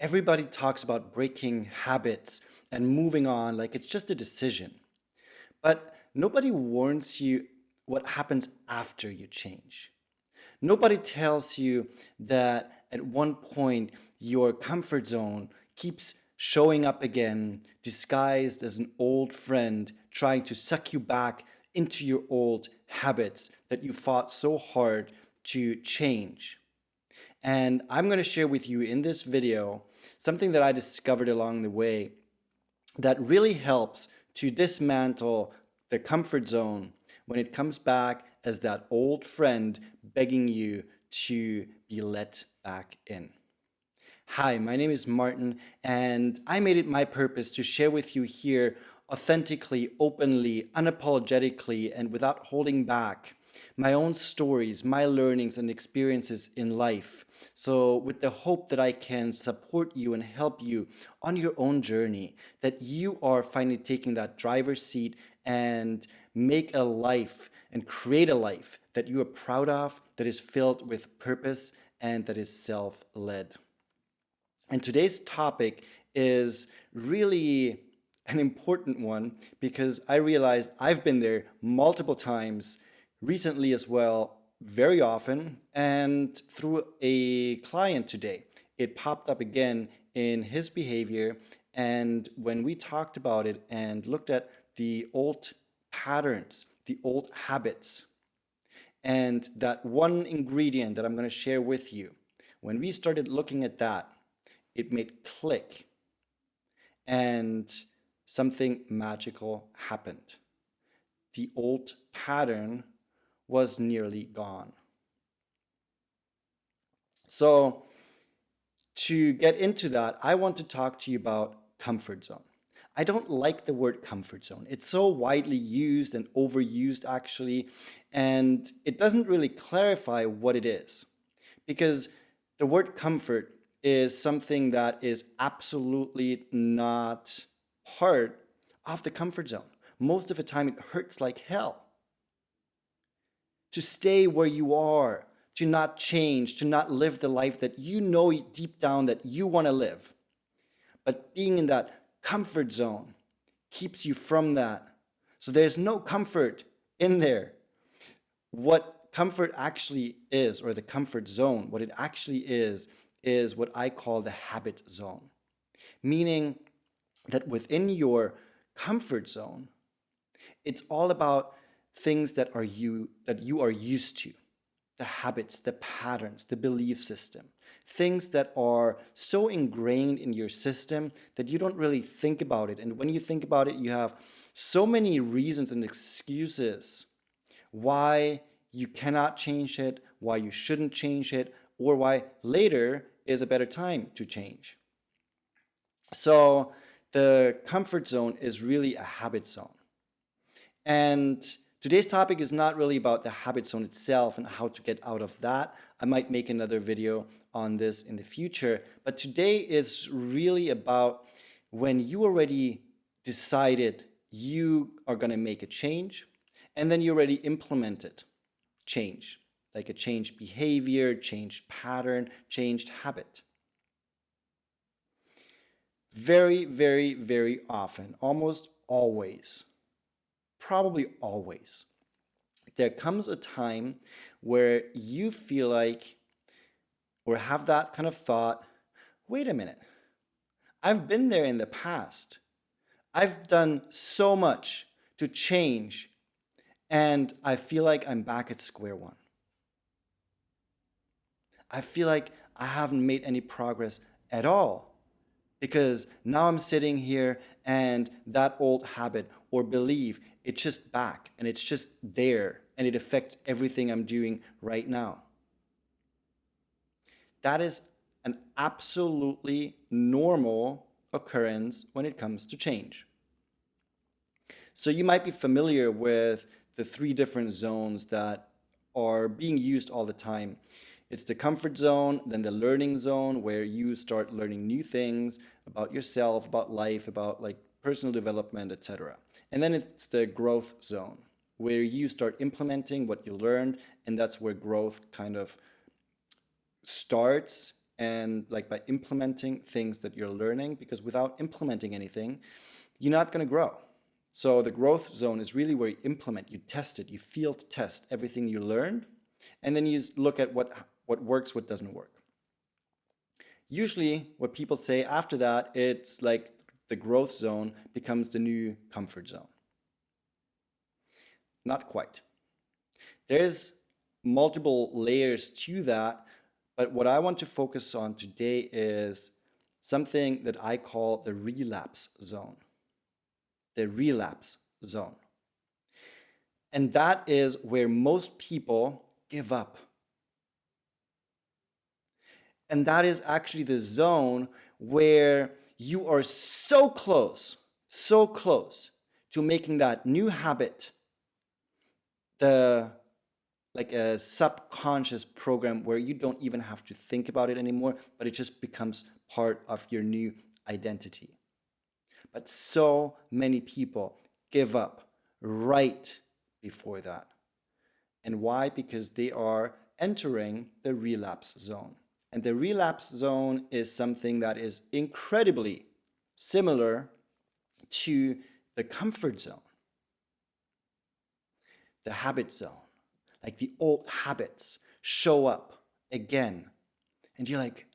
Everybody talks about breaking habits and moving on like it's just a decision. But nobody warns you what happens after you change. Nobody tells you that at one point your comfort zone keeps showing up again, disguised as an old friend trying to suck you back into your old habits that you fought so hard to change. And I'm going to share with you in this video something that I discovered along the way that really helps to dismantle the comfort zone when it comes back as that old friend begging you to be let back in. Hi, my name is Martin, and I made it my purpose to share with you here authentically, openly, unapologetically, and without holding back my own stories, my learnings and experiences in life. So with the hope that I can support you and help you on your own journey, that you are finally taking that driver's seat and make a life and create a life that you are proud of, that is filled with purpose and that is self-led. And today's topic is really an important one because I realized I've been there multiple times recently as well, very often, and through a client today. It popped up again in his behavior. And when we talked about it and looked at the old patterns, the old habits, and that one ingredient that I'm going to share with you, when we started looking at that, it made click and something magical happened. The old pattern was nearly gone. So to get into that, I want to talk to you about comfort zone. I don't like the word comfort zone. It's so widely used and overused actually, and it doesn't really clarify what it is. Because the word comfort is something that is absolutely not part of the comfort zone. Most of the time it hurts like hell to stay where you are, to not change, to not live the life that you know deep down that you want to live. But being in that comfort zone keeps you from that. So there's no comfort in there. What comfort actually is, or the comfort zone, what it actually is what I call the habit zone. Meaning that within your comfort zone, it's all about things that you are used to, the habits, the patterns, the belief system, things that are so ingrained in your system that you don't really think about it. And when you think about it, you have so many reasons and excuses why you cannot change it, why you shouldn't change it, or why later is a better time to change. So the comfort zone is really a habit zone. And today's topic is not really about the habit zone itself and how to get out of that. I might make another video on this in the future, but today is really about when you already decided you are going to make a change and then you already implemented change, like a changed behavior, changed pattern, changed habit. Very, very, very often, almost always, probably always, there comes a time where you feel like, or have that kind of thought, wait a minute, I've been there in the past. I've done so much to change, and I feel like I'm back at square one. I feel like I haven't made any progress at all because now I'm sitting here and that old habit or belief, it's just back and it's just there and it affects everything I'm doing right now. That is an absolutely normal occurrence when it comes to change. So you might be familiar with the three different zones that are being used all the time. It's the comfort zone, then the learning zone, where you start learning new things about yourself, about life, about like personal development, etc. And then it's the growth zone, where you start implementing what you learned, and that's where growth kind of starts and like by implementing things that you're learning, because without implementing anything, you're not going to grow. So the growth zone is really where you implement, you test it, you field test everything you learned, and then you look at what works, what doesn't work. Usually what people say after that, it's like the growth zone becomes the new comfort zone. Not quite. There's multiple layers to that, but what I want to focus on today is something that I call the relapse zone. The relapse zone. And that is where most people give up. And that is actually the zone where you are so close to making that new habit, like a subconscious program where you don't even have to think about it anymore, but it just becomes part of your new identity. But so many people give up right before that. And why? Because they are entering the relapse zone. And the relapse zone is something that is incredibly similar to the comfort zone, the habit zone. Like the old habits show up again. And you're like,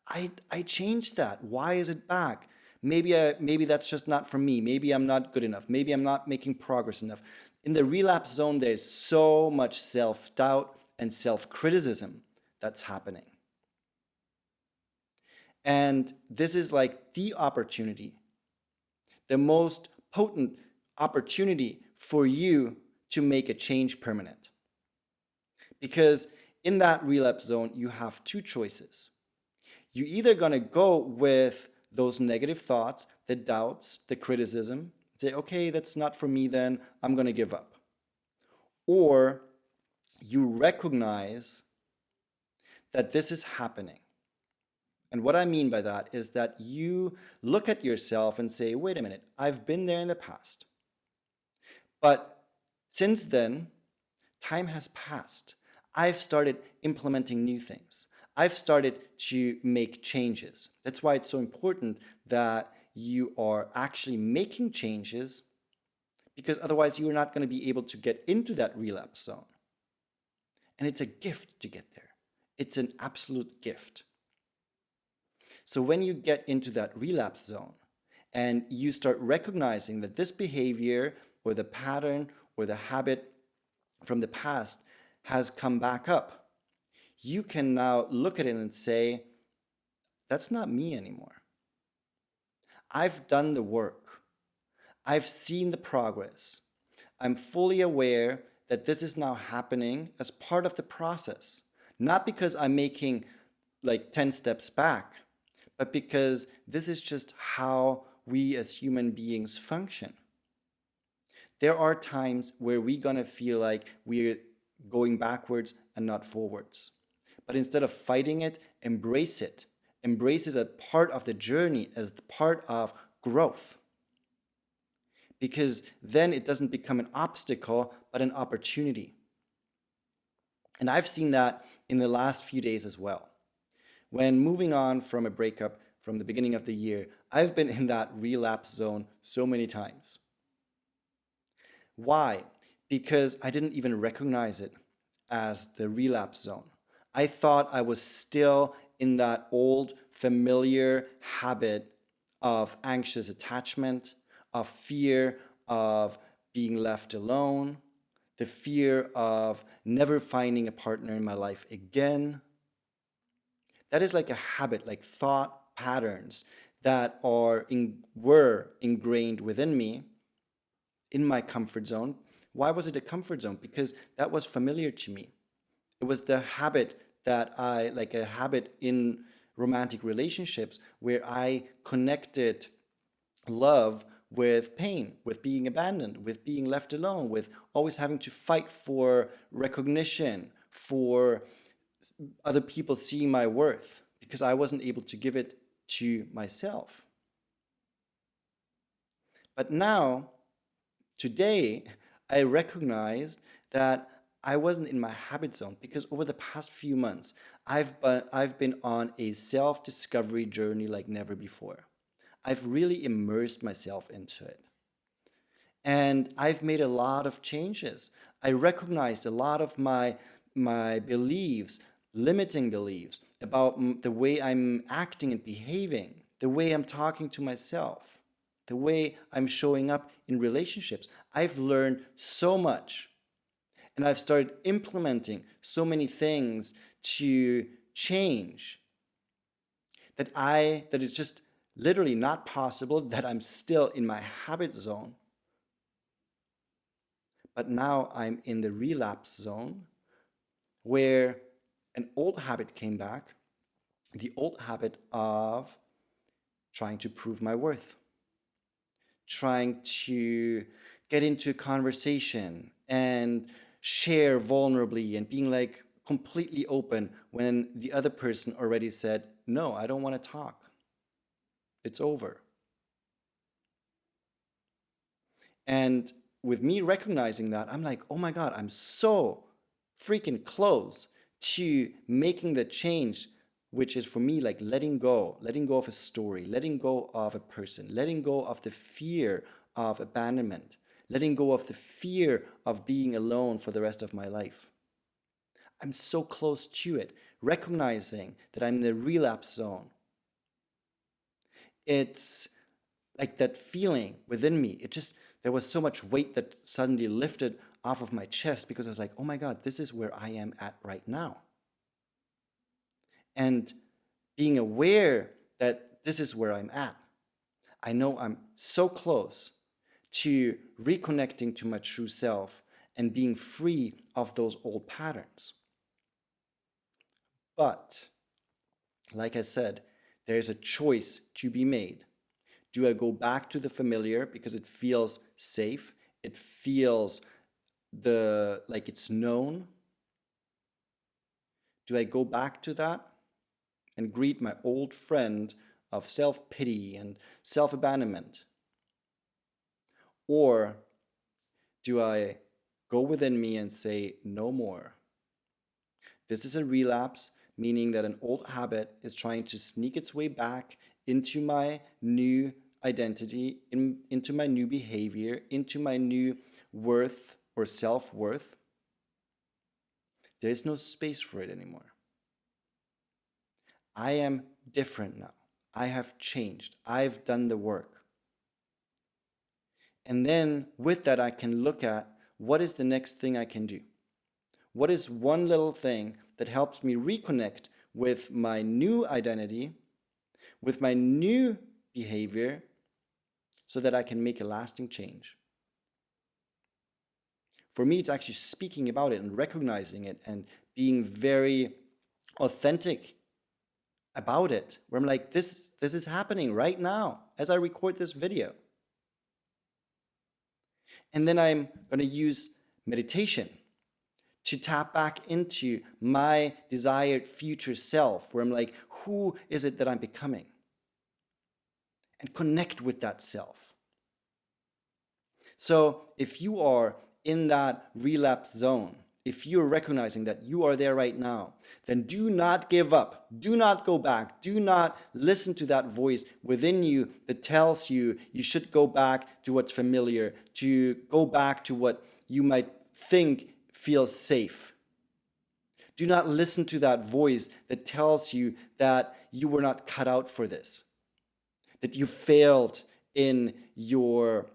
I changed that. Why is it back? Maybe that's just not for me. Maybe I'm not good enough. Maybe I'm not making progress enough. In the relapse zone, there's so much self-doubt and self-criticism that's happening. And this is like the opportunity, the most potent opportunity for you to make a change permanent. Because in that relapse zone, you have two choices. You're either going to go with those negative thoughts, the doubts, the criticism, say, okay, that's not for me then, I'm going to give up. Or you recognize that this is happening. And what I mean by that is that you look at yourself and say, wait a minute, I've been there in the past. But since then, time has passed. I've started implementing new things. I've started to make changes. That's why it's so important that you are actually making changes, because otherwise you're not going to be able to get into that relapse zone. And it's a gift to get there. It's an absolute gift. So when you get into that relapse zone and you start recognizing that this behavior or the pattern or the habit from the past has come back up, you can now look at it and say, that's not me anymore. I've done the work. I've seen the progress. I'm fully aware that this is now happening as part of the process. Not because I'm making like 10 steps back, but because this is just how we as human beings function. There are times where we're going to feel like we're going backwards and not forwards. But instead of fighting it, embrace it. Embrace it as part of the journey, as part of growth. Because then it doesn't become an obstacle, but an opportunity. And I've seen that in the last few days as well. When moving on from a breakup from the beginning of the year, I've been in that relapse zone so many times. Why? Because I didn't even recognize it as the relapse zone. I thought I was still in that old familiar habit of anxious attachment, of fear of being left alone, the fear of never finding a partner in my life again. That is like a habit, like thought patterns that were ingrained within me in my comfort zone. Why was it a comfort zone? Because that was familiar to me. It was the habit like a habit in romantic relationships where I connected love with pain, with being abandoned, with being left alone, with always having to fight for recognition, for other people seeing my worth, because I wasn't able to give it to myself. But now, today, I recognized that I wasn't in my habit zone because over the past few months, I've been on a self-discovery journey like never before. I've really immersed myself into it. And I've made a lot of changes. I recognized a lot of my beliefs, limiting beliefs about the way I'm acting and behaving, the way I'm talking to myself, the way I'm showing up in relationships. I've learned so much, and I've started implementing so many things to change that it's just literally not possible that I'm still in my habit zone. But now I'm in the relapse zone where an old habit came back, the old habit of trying to prove my worth, trying to get into a conversation and share vulnerably and being like completely open when the other person already said, no, I don't want to talk. It's over. And with me recognizing that, I'm like, oh my God, I'm so freaking close to making the change, which is for me like letting go of a story, letting go of a person, letting go of the fear of abandonment, letting go of the fear of being alone for the rest of my life. I'm so close to it, recognizing that I'm in the relapse zone. It's like that feeling within me. There was so much weight that suddenly lifted off of my chest because I was like, oh my God, this is where I am at right now. And being aware that this is where I'm at, I know I'm so close to reconnecting to my true self and being free of those old patterns. But, like I said, there's a choice to be made. Do I go back to the familiar because it feels safe? It feels like it's known? Do I go back to that and greet my old friend of self-pity and self-abandonment? Or do I go within me and say, no more? This is a relapse, meaning that an old habit is trying to sneak its way back into my new identity, into my new behavior, into my new worth or self-worth. There is no space for it anymore. I am different now. I have changed. I've done the work. And then with that, I can look at what is the next thing I can do? What is one little thing that helps me reconnect with my new identity, with my new behavior, so that I can make a lasting change? For me, it's actually speaking about it and recognizing it and being very authentic about it, where I'm like, this is happening right now as I record this video. And then I'm going to use meditation to tap back into my desired future self, where I'm like, who is it that I'm becoming? And connect with that self. So if you are in that relapse zone, if you're recognizing that you are there right now, then do not give up. Do not go back. Do not listen to that voice within you that tells you you should go back to what's familiar, to go back to what you might think feels safe. Do not listen to that voice that tells you that you were not cut out for this, that you failed in your,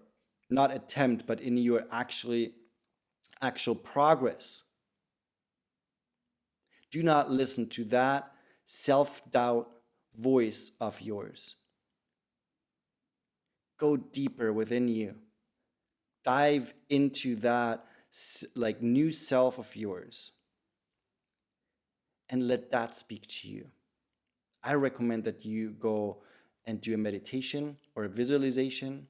not attempt, but in your actual progress. Do not listen to that self-doubt voice of yours. Go deeper within you. Dive into that like new self of yours and let that speak to you. I recommend that you go and do a meditation or a visualization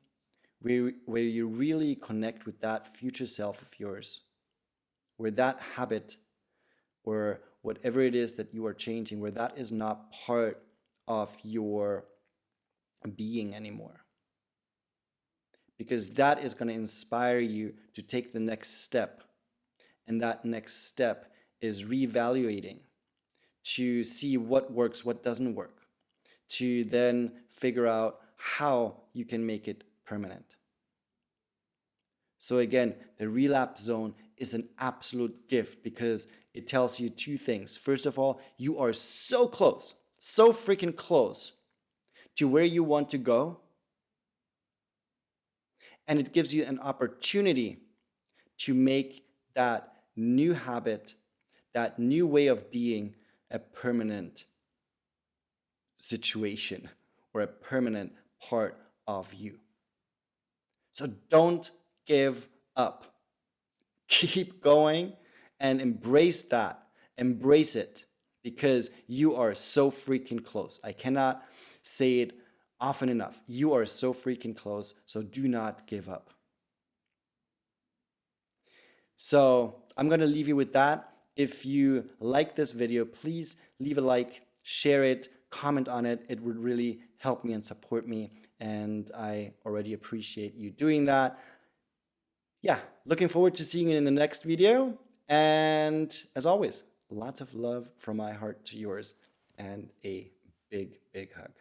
where you really connect with that future self of yours, where that habit or whatever it is that you are changing, where that is not part of your being anymore. Because that is going to inspire you to take the next step And that next step is reevaluating to see what works, what doesn't work, to then figure out how you can make it permanent. So again, the relapse zone is an absolute gift because it tells you two things. First of all, you are so close, so freaking close to where you want to go. And it gives you an opportunity to make that new habit, that new way of being, a permanent situation or a permanent part of you. So don't give up. Keep going and embrace that. Embrace it because you are so freaking close. I cannot say it often enough. You are so freaking close, so do not give up. So I'm going to leave you with that. If you like this video, please leave a like, share it, comment on it. It would really help me and support me. And I already appreciate you doing that. Yeah, looking forward to seeing you in the next video. And as always, lots of love from my heart to yours and a big, big hug.